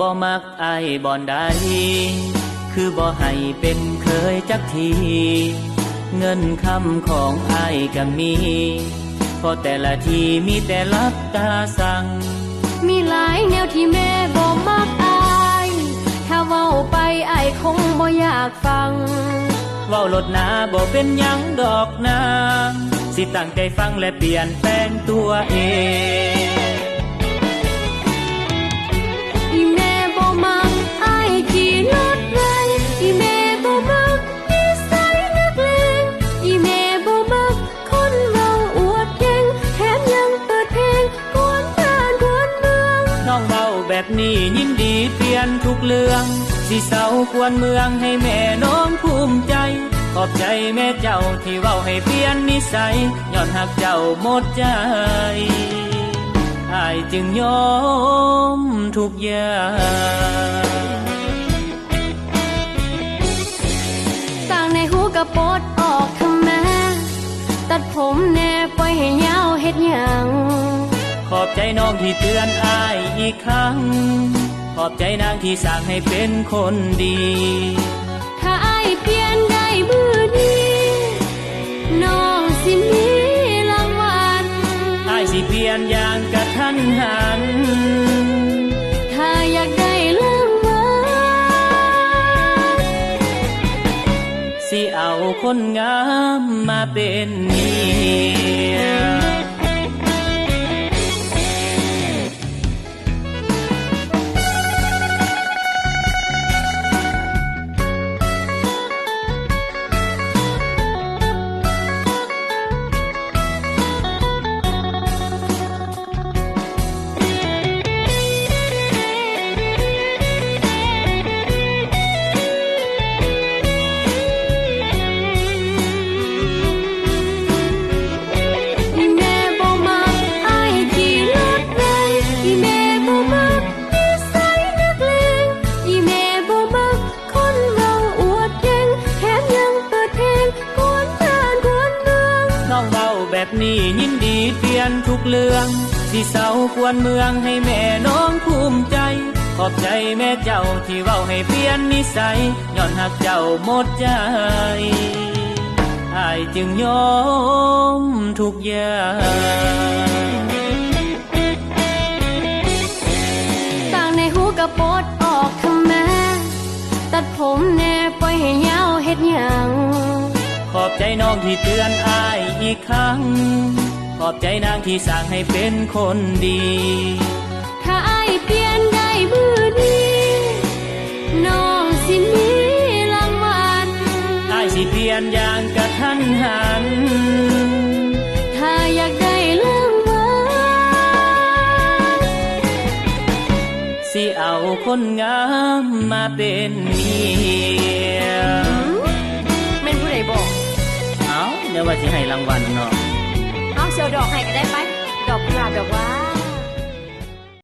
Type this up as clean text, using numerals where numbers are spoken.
บ่มักอายบ่อนใดคือบ่ให้เป็นเคยจักทีเงินคำของอายก็มีพอแต่ละทีมีแต่ลับตาสั่งมีหลายแนวที่แม่บ่มักอายถ้าเว้าไปอายคงบ่อยากฟังเว้าลดหนาบ่เป็นหยังดอกนางสิตั้งใจฟังและเปลี่ยนแปลงตัวเองอีแม่บ่มักอายขี่รถไวอีแม่บ่มักนิสัยนักเลงอีแม่บ่มักคนเว้าอวดเก่งแถมยังเปิดเพลงกวนบ้านกวนเมืองน้องเว้าแบบนี้ยินดีเปลี่ยนทุกเรื่องสิเศร้ากวนเมืองให้แม่น้องภูมิใจขอบใจแม่เจ้าที่เว้าให้เปลี่ยนนิสัยย้อนหักเจ้าหมดใจอายจึงยอมทุกอย่างต่างในหูกระปดออกทำแม่ตัดผมแน่ปล่อยให้ยาวเฮ็ดหยังขอบใจน้องที่เตือนอายอีกครั้งขอบใจนางที่สั่งให้เป็นคนดีถ้าอายเปลี่ยนได้มือนี้น้องสิมีรางวัลอายสิเปลี่ยนอย่างกระทันหันถ้าอยากได้รางวัลสิเอาคนงามมาเป็นเมียแบบนี้ยินดีเปลี่ยนทุกเรื่องสิเศร้าควรเมืองให้แม่น้องภูมิใจขอบใจแม่เจ้าที่เว้าให้เปลี่ยนนิสัยย้อนหักเจ้าหมดใจอายจึงยอมทุกอย่างต่างในหูกระปดออกทำแม่ตัดผมแน่ปล่อยให้ยาวเฮ็ดหยังขอบใจน้องที่เตือนอายอีกครั้งขอบใจนางที่สั่งให้เป็นคนดีถ้าอายเปลี่ยนได้มือนี้น้องสิมีรางวัลอายสิเปลี่ยนอย่างกระทันหันถ้าอยากได้รางวัลสิเอาคนงามมาเป็นเมียแม่นผู้ใดบอกเดี๋ยวว่าสิให้รางวัลเนาะเอาเชียวดอกให้ก็ได้ไปดอกกุหลาบดอกว่า